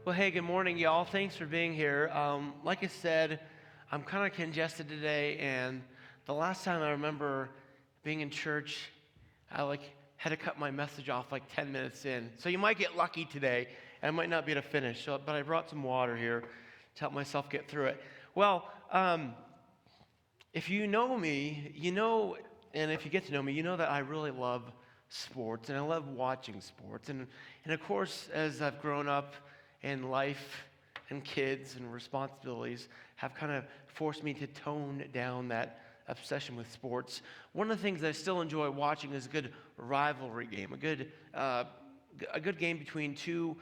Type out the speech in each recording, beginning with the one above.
Well, hey, good morning, y'all. Thanks for being here. Like I said, I'm kind of congested today, and the last time I remember being in church, I had to cut my message off like 10 minutes in. So you might get lucky today, and I might not be able to finish. But I brought some water here to help myself get through it. Well, if you know me, you know, and if you get to know me, you know that I really love sports, and I love watching sports. And of course, as I've grown up in life and kids and responsibilities have kind of forced me to tone down that obsession with sports. One of the things I still enjoy watching is a good rivalry game, a good game between two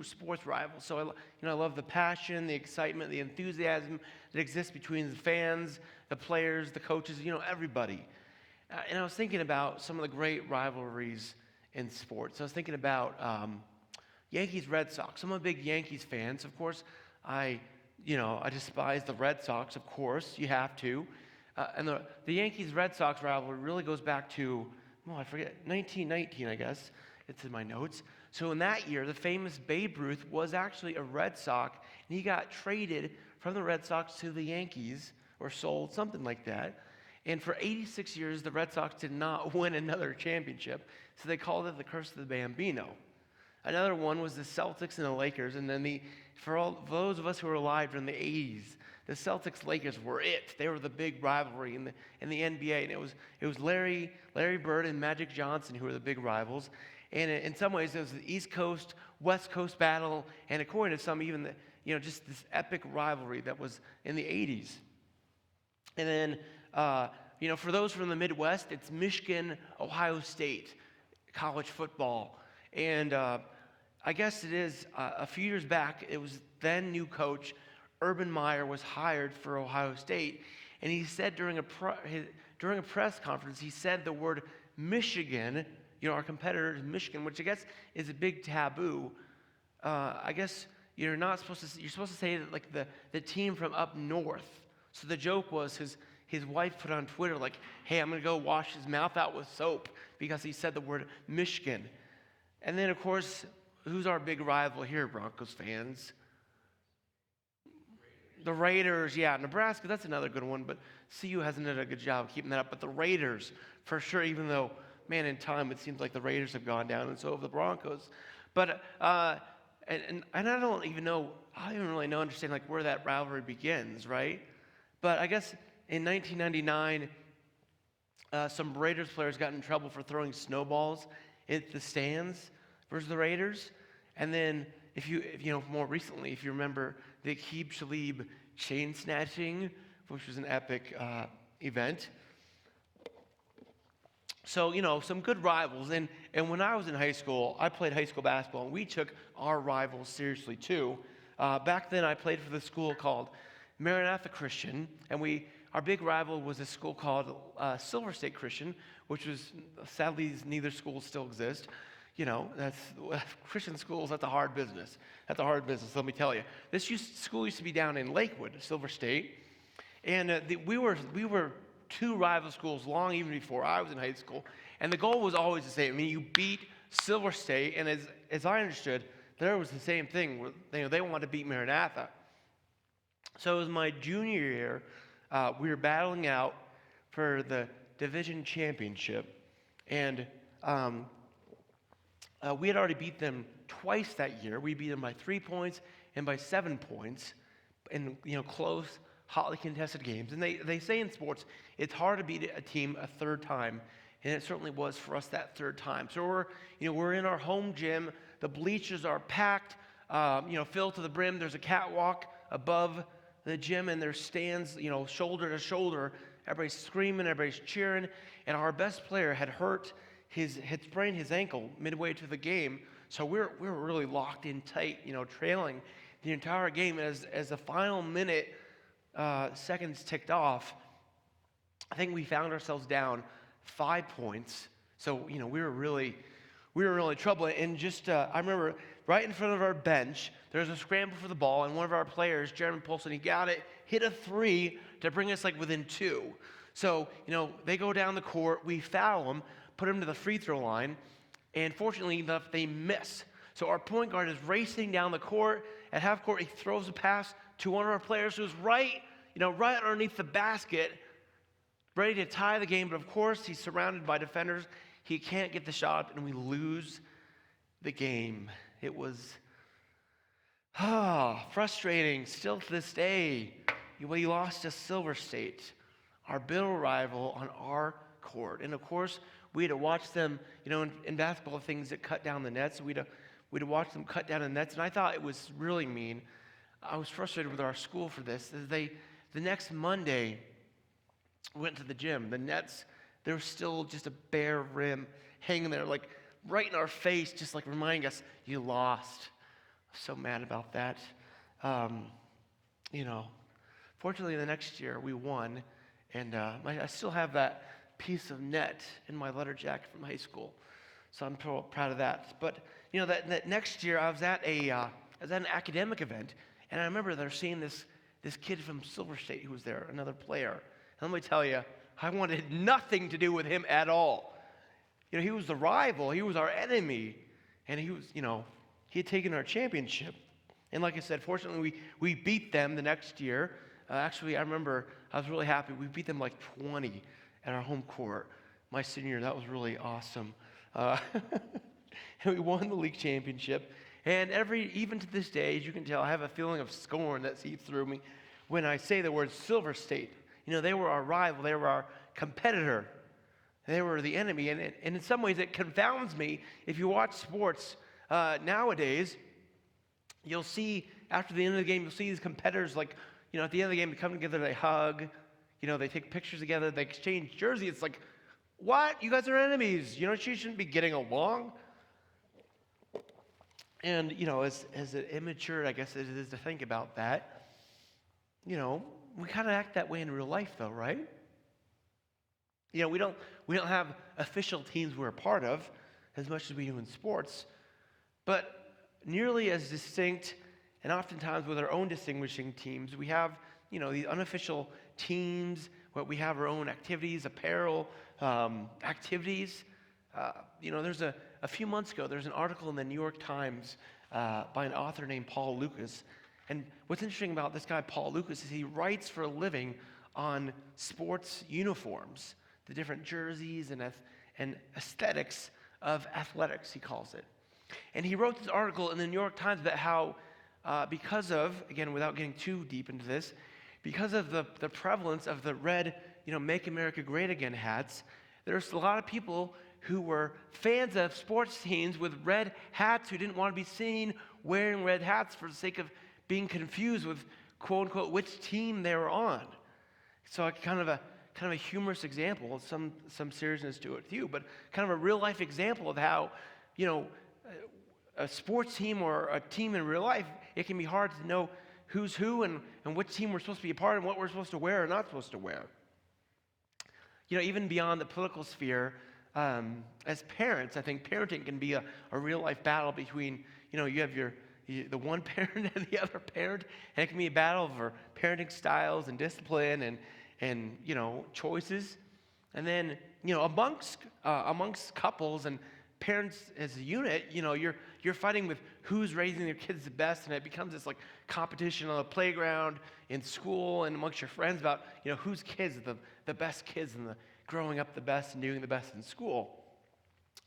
sports rivals. So I love the passion, the excitement, the enthusiasm that exists between the fans, the players, the coaches, everybody. And I was thinking about some of the great rivalries in sports. I was thinking about Yankees-Red Sox. I'm a big Yankees fan, so of course I despise the Red Sox. Of course, you have to. And the Yankees-Red Sox rivalry really goes back to, I forget, 1919, I guess. It's in my notes. So in that year, the famous Babe Ruth was actually a Red Sox, and he got traded from the Red Sox to the Yankees, or sold, something like that. And for 86 years, the Red Sox did not win another championship, so they called it the Curse of the Bambino. Another one was the Celtics and the Lakers, and then for those of us who were alive in the 80s, the Celtics-Lakers were it. They were the big rivalry in the NBA, and it was Larry Bird and Magic Johnson who were the big rivals. And in some ways, it was the East Coast, West Coast battle, and according to some, even just this epic rivalry that was in the 80s. And then, for those from the Midwest, it's Michigan, Ohio State, college football. And I guess it is, a few years back, it was then new coach Urban Meyer was hired for Ohio State. And he said during a press conference, he said the word Michigan, our competitor is Michigan, which I guess is a big taboo. I guess you're supposed to say that, like the team from up north. So the joke was his wife put on Twitter like, hey, I'm going to go wash his mouth out with soap because he said the word Michigan. And then, of course, who's our big rival here, Broncos fans? The Raiders, yeah. Nebraska, that's another good one, but CU hasn't done a good job of keeping that up. But the Raiders, for sure, even though, man, in time, it seems like the Raiders have gone down, and so have the Broncos. But, and I don't even really understand, like, where that rivalry begins, right? But I guess in 1999, some Raiders players got in trouble for throwing snowballs at the stands versus the Raiders. And then if you more recently, if you remember the Aqib Talib chain snatching, which was an epic event. So, some good rivals. And when I was in high school, I played high school basketball, and we took our rivals seriously too. Back then, I played for the school called Maranatha Christian, and our big rival was a school called Silver State Christian, which was, sadly, neither school still exist. That's Christian schools, that's a hard business. That's a hard business, let me tell you. School used to be down in Lakewood, Silver State, and we were two rival schools long even before I was in high school, and the goal was always the same. I mean, you beat Silver State, and as I understood, there was the same thing. They wanted to beat Maranatha. So it was my junior year. We were battling out for the division championship, and we had already beat them twice that year. We beat them by 3 points and by 7 points in close, hotly contested games. And they say in sports, it's hard to beat a team a third time, and it certainly was for us that third time. So we're in our home gym. The bleachers are packed, filled to the brim. There's a catwalk above the gym, and there's stands, shoulder to shoulder. Everybody's screaming, everybody's cheering, and our best player had sprained his ankle midway to the game, so we were really locked in tight, trailing the entire game. As the final minute seconds ticked off, I think we found ourselves down 5 points. So we were really in trouble. And just I remember right in front of our bench, there was a scramble for the ball, and one of our players, Jeremy Polson, he got it, hit a three to bring us within 2. So they go down the court, we foul them, put them to the free throw line, and fortunately enough, they miss. So our point guard is racing down the court. At half court, he throws a pass to one of our players who's right underneath the basket, ready to tie the game. But of course, he's surrounded by defenders. He can't get the shot up, and we lose the game. It was frustrating still to this day. We lost to Silver State, our bitter rival, on our court. And of course, we had to watch them, in basketball, things that cut down the nets. We'd watch them cut down the nets, and I thought it was really mean. I was frustrated with our school for this. The next Monday, went to the gym. The nets, there was still just a bare rim hanging there, like right in our face, just like reminding us, you lost. I'm so mad about that. Fortunately, the next year we won, and I still have that piece of net in my letter jacket from high school, so I'm proud of that. But that next year I was at an academic event, and I remember they're seeing this kid from Silver State who was there, another player. And let me tell you, I wanted nothing to do with him at all. He was the rival, he was our enemy, and he had taken our championship. And like I said, fortunately, we beat them the next year. Actually, I remember I was really happy. We beat them like 20 at our home court my senior year. That was really awesome. And we won the league championship. And even to this day, as you can tell, I have a feeling of scorn that seeps through me when I say the word Silver State. They were our rival. They were our competitor. They were the enemy. And in some ways, it confounds me. If you watch sports nowadays, you'll see after the end of the game, you'll see these competitors at the end of the game, they come together, they hug, they take pictures together, they exchange jerseys. It's like, what? You guys are enemies. You shouldn't be getting along. And, as an immature, I guess it is to think about that, we kind of act that way in real life, though, right? We don't have official teams we're a part of as much as we do in sports, but nearly as distinct, and oftentimes with our own distinguishing teams, we have, these unofficial teams, where we have our own activities, apparel, activities. There's a few months ago, there's an article in the New York Times by an author named Paul Lucas. And what's interesting about this guy, Paul Lucas, is he writes for a living on sports uniforms, the different jerseys and aesthetics of athletics, he calls it. And he wrote this article in the New York Times about how, because of, again, without getting too deep into this, because of the prevalence of the red, Make America Great Again hats, there's a lot of people who were fans of sports teams with red hats who didn't want to be seen wearing red hats for the sake of being confused with, quote unquote, which team they were on. So kind of a humorous example, some seriousness to it too, but kind of a real life example of how, a sports team or a team in real life, it can be hard to know who's who and which team we're supposed to be a part of and what we're supposed to wear or not supposed to wear. Even beyond the political sphere, as parents, I think parenting can be a real life battle between, you have the one parent and the other parent, and it can be a battle for parenting styles and discipline and choices. And then, amongst couples and parents as a unit, you're fighting with who's raising their kids the best, and it becomes this competition on the playground, in school, and amongst your friends about whose kids are the best kids and the growing up the best and doing the best in school.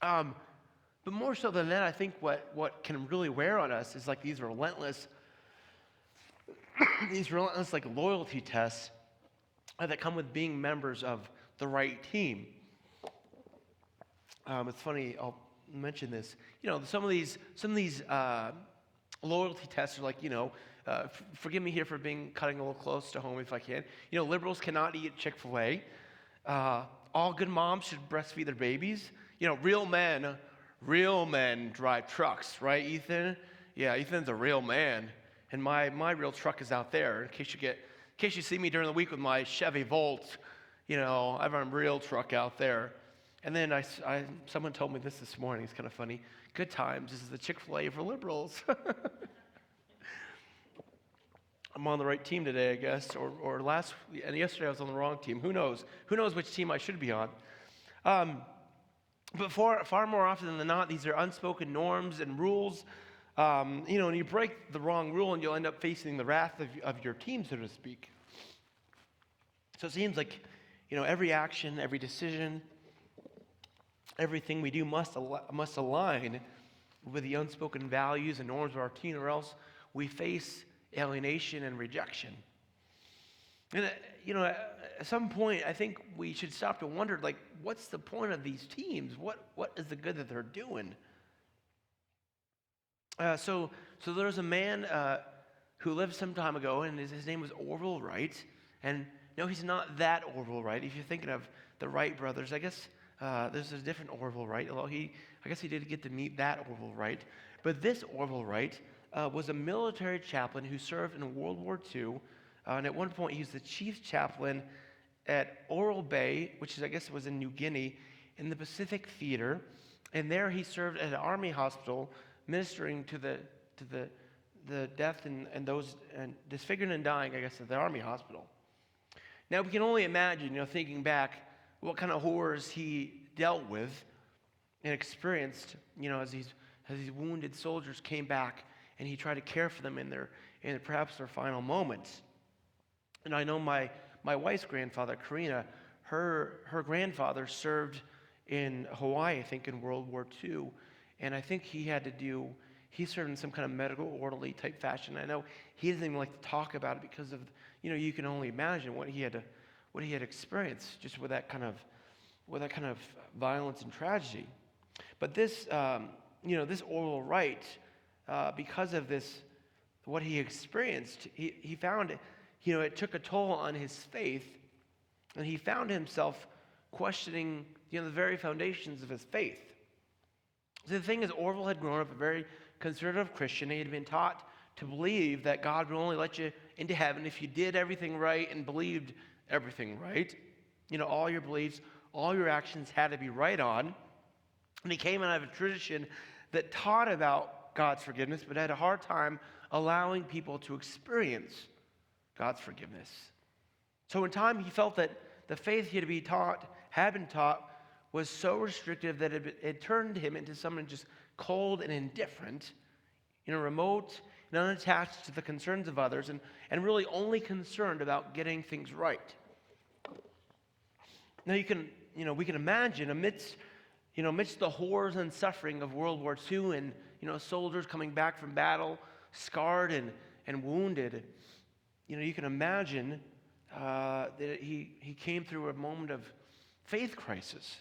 But more so than that, I think what can really wear on us is these relentless loyalty tests that come with being members of the right team. It's funny, I'll mention this. Some of these loyalty tests are forgive me here for cutting a little close to home if I can. Liberals cannot eat Chick-fil-A. All good moms should breastfeed their babies. Real men drive trucks, right, Ethan? Yeah, Ethan's a real man, and my real truck is out there. In case you see me during the week with my Chevy Volt, I have a real truck out there. And then someone told me this morning. It's kind of funny. Good times. This is the Chick-fil-A for liberals. I'm on the right team today, I guess, and yesterday I was on the wrong team. Who knows? Who knows which team I should be on? But far more often than not, these are unspoken norms and rules. And you break the wrong rule and you'll end up facing the wrath of your team, so to speak. So it seems like, every action, every decision, everything we do must align with the unspoken values and norms of our team, or else we face alienation and rejection. And, at some point, I think we should stop to wonder, what's the point of these teams? What is the good that they're doing? So there was a man who lived some time ago, and his name was Orville Wright. And no, he's not that Orville Wright. If you're thinking of the Wright brothers, I guess there's a different Orville Wright, although I guess he did get to meet that Orville Wright. But this Orville Wright was a military chaplain who served in World War II. And at one point, he was the chief chaplain at Oral Bay, which I guess was in New Guinea, in the Pacific Theater. And there he served at an army hospital, ministering to the death and those disfigured and dying, I guess, at the army hospital. Now, we can only imagine, thinking back, what kind of horrors he dealt with and experienced, as these wounded soldiers came back and he tried to care for them in perhaps their final moments. And I know my wife's grandfather, Karina, her grandfather served in Hawaii, I think, in World War II. And I think he served in some kind of medical orderly type fashion. I know he doesn't even like to talk about it because of, you can only imagine what he had experienced just with that kind of violence and tragedy. But this Orville Wright, because of this, what he experienced, he found, it took a toll on his faith, and he found himself questioning, the very foundations of his faith. So the thing is, Orville had grown up a very conservative Christian. He had been taught to believe that God would only let you into heaven if you did everything right and believed everything right. All your beliefs, all your actions had to be right on. And he came out of a tradition that taught about God's forgiveness, but had a hard time allowing people to experience God's forgiveness. So in time, he felt that the faith he had been taught, was so restrictive that it turned him into someone just cold and indifferent, remote and unattached to the concerns of others, and really only concerned about getting things right. Now we can imagine amidst the horrors and suffering of World War II, and soldiers coming back from battle, scarred and wounded, you can imagine that he came through a moment of faith crisis.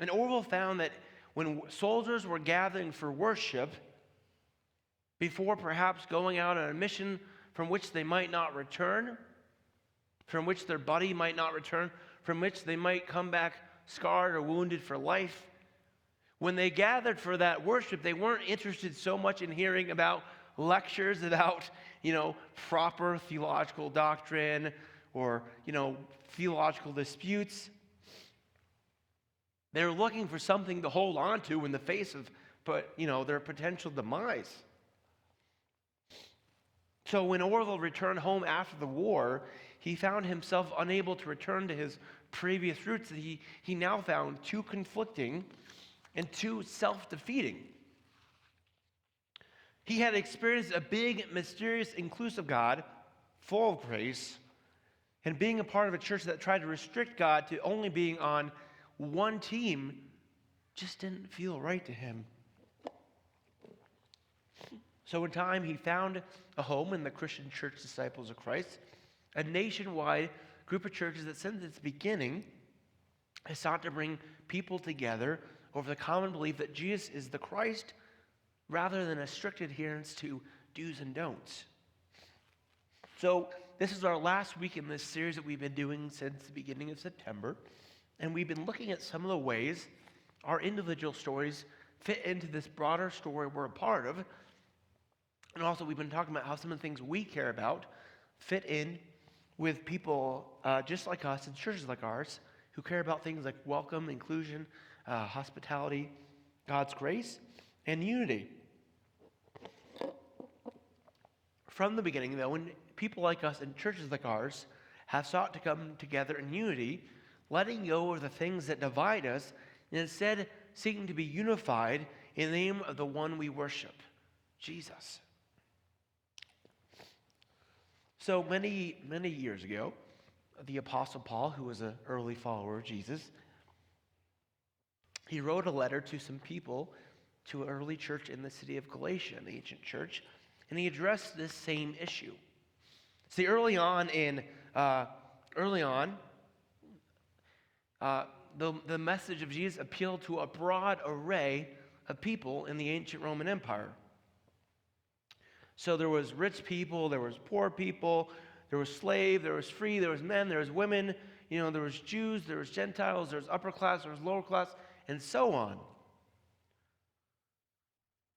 And Orville found that when soldiers were gathering for worship, before perhaps going out on a mission from which they might not return, from which their buddy might not return, from which they might come back scarred or wounded for life, when they gathered for that worship, they weren't interested so much in hearing about lectures about, proper theological doctrine or, theological disputes. They were looking for something to hold on to in the face of, their potential demise. So when Orville returned home after the war, he found himself unable to return to his previous roots that he now found too conflicting and too self-defeating. He had experienced a big, mysterious, inclusive God, full of grace, and being a part of a church that tried to restrict God to only being on one team just didn't feel right to him. So in time, he found a home in the Christian Church Disciples of Christ, a nationwide group of churches that since its beginning has sought to bring people together over the common belief that Jesus is the Christ, rather than a strict adherence to do's and don'ts. So this is our last week in this series that we've been doing since the beginning of September. And we've been looking at some of the ways our individual stories fit into this broader story we're a part of. And also we've been talking about how some of the things we care about fit in with people just like us and churches like ours who care about things like welcome, inclusion, hospitality, God's grace, and unity. From the beginning, though, when people like us and churches like ours have sought to come together in unity, letting go of the things that divide us and instead seeking to be unified in the name of the one we worship, Jesus. So many, many years ago, the Apostle Paul, who was an early follower of Jesus, he wrote a letter to some people, to an early church in the city of Galatia, the ancient church, and he addressed this same issue. See, early on, the message of Jesus appealed to a broad array of people in the ancient Roman Empire. So there was rich people, there was poor people, there was slave, there was free, there was men, there was women, there was Jews, there was Gentiles, there was upper class, there was lower class, and so on.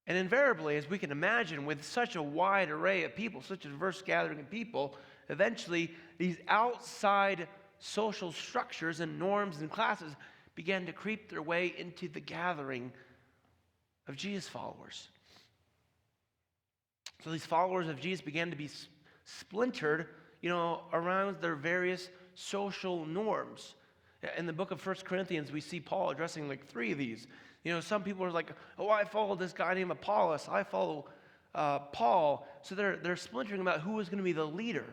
And invariably, as we can imagine, with such a wide array of people, such a diverse gathering of people, eventually these outside social structures and norms and classes began to creep their way into the gathering of Jesus followers. So these followers of Jesus began to be splintered, around their various social norms. In the book of 1 Corinthians, we see Paul addressing like three of these. Some people are like, oh, I follow this guy named Apollos. I follow Paul. So they're splintering about who is going to be the leader.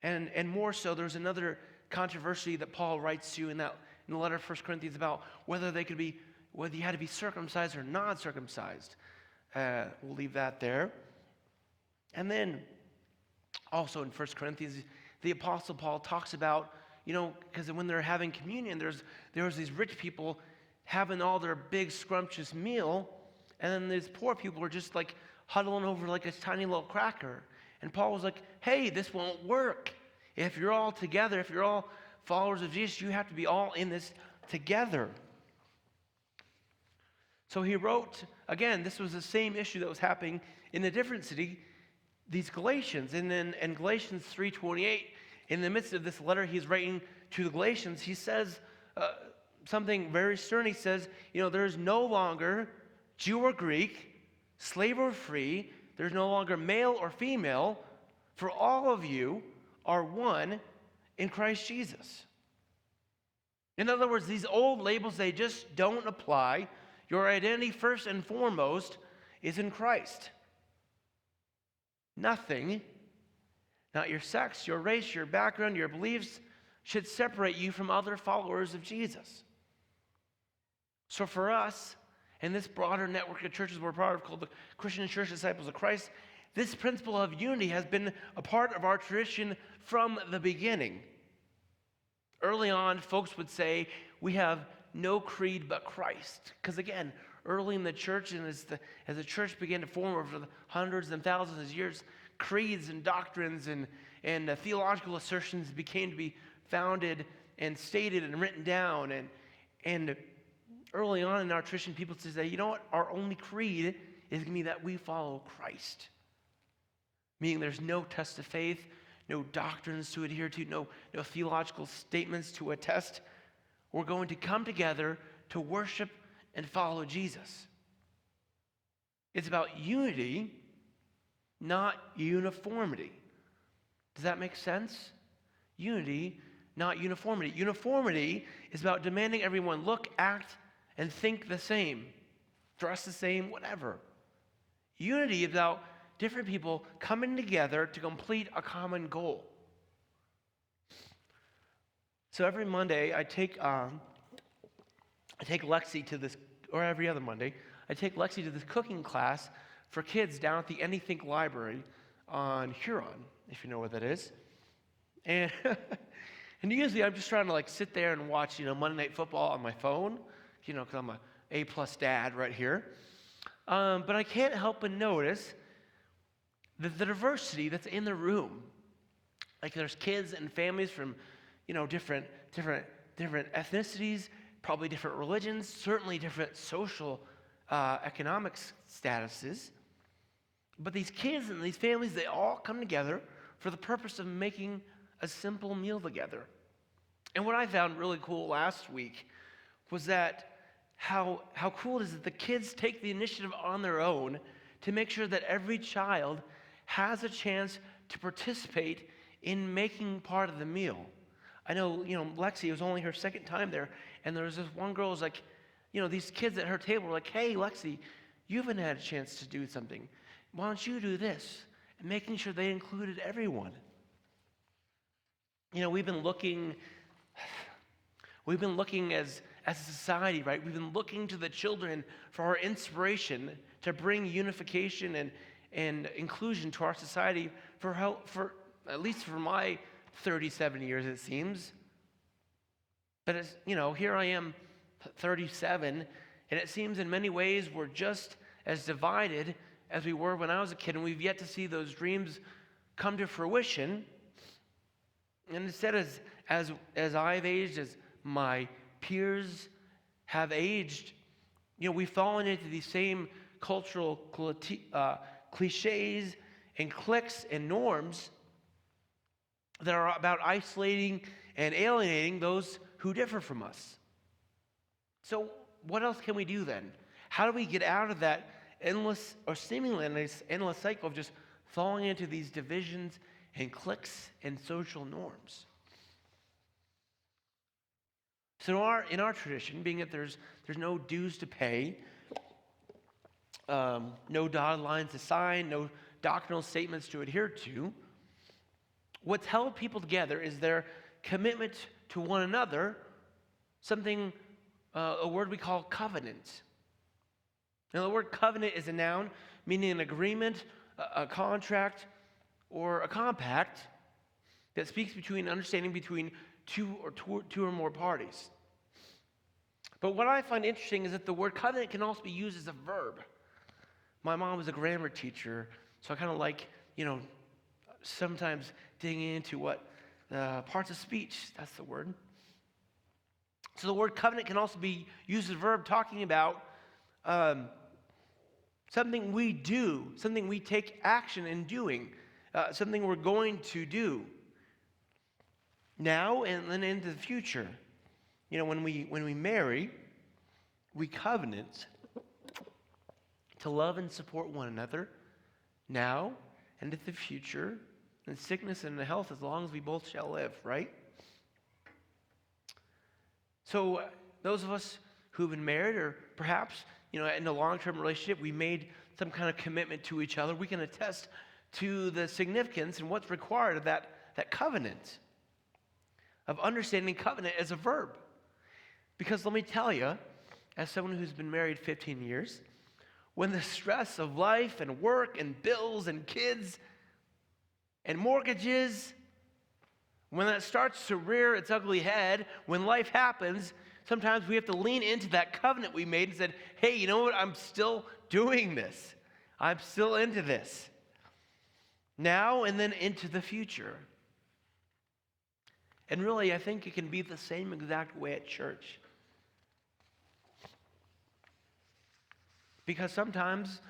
And more so, there's another controversy that Paul writes to in the letter of 1 Corinthians about whether you had to be circumcised or not circumcised. We'll leave that there. And then also in 1 Corinthians, the Apostle Paul talks about, because when they're having communion, there was these rich people having all their big scrumptious meal, and then these poor people are just like huddling over like a tiny little cracker. And Paul was like, hey, this won't work. If you're all together, if you're all followers of Jesus, you have to be all in this together. So he wrote, again, this was the same issue that was happening in a different city, these Galatians. And then in Galatians 3:28, in the midst of this letter he's writing to the Galatians, he says something very stern. He says, there is no longer Jew or Greek, slave or free. There's no longer male or female, for all of you are one in Christ Jesus. In other words, these old labels, they just don't apply. Your identity, first and foremost, is in Christ. Nothing, not your sex, your race, your background, your beliefs, should separate you from other followers of Jesus. So for us, and this broader network of churches we're part of called the Christian Church Disciples of Christ, this principle of unity has been a part of our tradition from the beginning. Early on, folks would say, we have no creed but Christ. Because again, early in the church, and as the church began to form over the hundreds and thousands of years, creeds and doctrines and theological assertions became to be founded and stated and written down. And early on in our tradition, people say, you know what, our only creed is going to be that we follow Christ. Meaning there's no test of faith, no doctrines to adhere to, no theological statements to attest. We're going to come together to worship and follow Jesus. It's about unity, not uniformity. Does that make sense? Unity, not uniformity. Uniformity is about demanding everyone look, act, and think the same, dress the same, whatever. Unity is about different people coming together to complete a common goal. So every Monday, I take Lexi to this, or every other Monday, I take Lexi to this cooking class for kids down at the Anythink Library on Huron, if you know what that is. And and usually I'm just trying to sit there and watch, Monday Night Football on my phone, because I'm a A+ dad right here. But I can't help but notice the diversity that's in the room. Like there's kids and families from, different ethnicities, probably different religions, certainly different social, economic statuses. But these kids and these families, they all come together for the purpose of making a simple meal together. And what I found really cool last week was that how cool it is that the kids take the initiative on their own to make sure that every child has a chance to participate in making part of the meal. I know, Lexi, it was only her second time there, and there was this one girl who was like, these kids at her table were like, hey, Lexi, you haven't had a chance to do something. Why don't you do this? And making sure they included everyone. We've been looking as a society, right? We've been looking to the children for our inspiration to bring unification and inclusion to our society for at least for my 37 years, it seems. But here I am, 37, and it seems in many ways we're just as divided as we were when I was a kid, and we've yet to see those dreams come to fruition. And instead, as I've aged, as my peers have aged, we've fallen into these same cultural cliches and cliques and norms that are about isolating and alienating those who differ from us. So what else can we do then? How do we get out of that endless or seemingly endless cycle of just falling into these divisions and cliques and social norms? So in our tradition, being that there's no dues to pay, no dotted lines to sign, no doctrinal statements to adhere to, what's held people together is their commitment to one another, a word we call covenant. Now, the word covenant is a noun meaning an agreement, a contract, or a compact that speaks understanding between two or more parties. But what I find interesting is that the word covenant can also be used as a verb. My mom was a grammar teacher, so I kind of like, sometimes digging into what parts of speech, that's the word. So the word covenant can also be used as a verb talking about something we do, something we take action in doing, something we're going to do now and then into the future. When we marry, we covenant to love and support one another now and into the future, in sickness and in health, as long as we both shall live, right? So those of us who've been married, or perhaps, in a long-term relationship, we made some kind of commitment to each other, we can attest to the significance and what's required of that covenant, of understanding covenant as a verb. Because let me tell you, as someone who's been married 15 years, when the stress of life and work and bills and kids and mortgages, when that starts to rear its ugly head, when life happens, sometimes we have to lean into that covenant we made and said, hey, you know what? I'm still doing this. I'm still into this. Now and then into the future. And really, I think it can be the same exact way at church. Because sometimes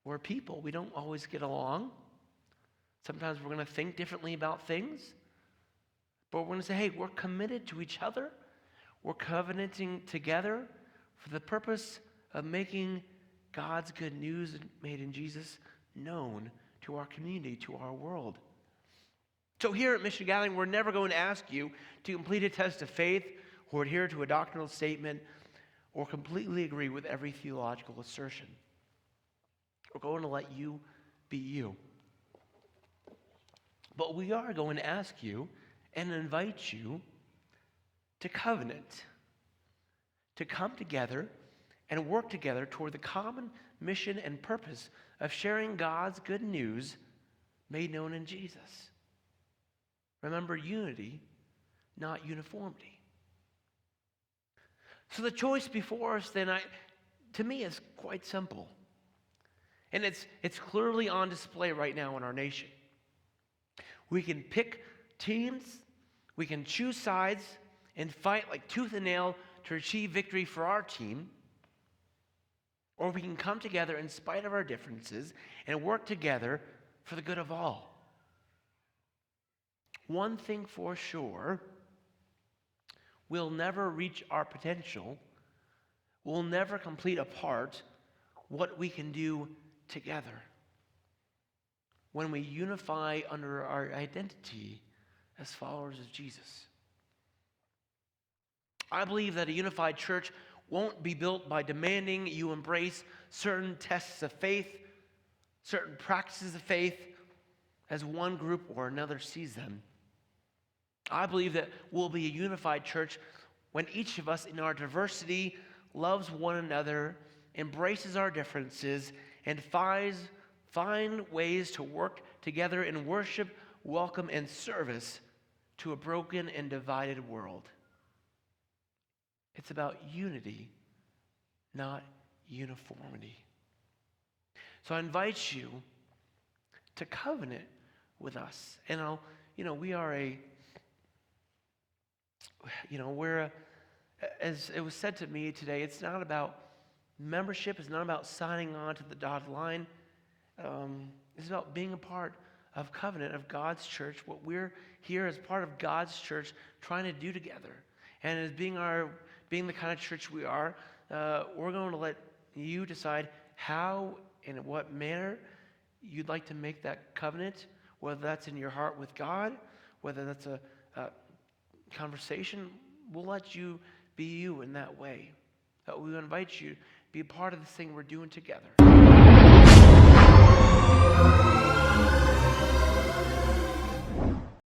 we're people, we don't always get along. Sometimes we're going to think differently about things. But we're going to say, hey, we're committed to each other. We're covenanting together for the purpose of making God's good news made in Jesus known to our community, to our world. So here at Mission Gathering, we're never going to ask you to complete a test of faith or adhere to a doctrinal statement or completely agree with every theological assertion. We're going to let you be you. But we are going to ask you and invite you to covenant, to come together and work together toward the common mission and purpose of sharing God's good news made known in Jesus. Remember, unity, not uniformity. So the choice before us then, to me, is quite simple. And it's clearly on display right now in our nation. We can pick teams, we can choose sides, and fight like tooth and nail to achieve victory for our team. Or we can come together in spite of our differences and work together for the good of all. One thing for sure, we'll never reach our potential. We'll never complete apart what we can do together when we unify under our identity as followers of Jesus. I believe that a unified church won't be built by demanding you embrace certain tests of faith, certain practices of faith, as one group or another sees them. I believe that we'll be a unified church when each of us in our diversity loves one another, embraces our differences, and find ways to work together in worship, welcome, and service to a broken and divided world. It's about unity, not uniformity. So I invite you to covenant with us. And as it was said to me today, it's not about membership, it's not about signing on to the dotted line. It's about being a part of covenant of God's church, what we're here as part of God's church trying to do together. And as being the kind of church we are, we're going to let you decide how and in what manner you'd like to make that covenant, whether that's in your heart with God, whether that's a conversation. We'll let you be you in that way. We invite you to be a part of this thing we're doing together.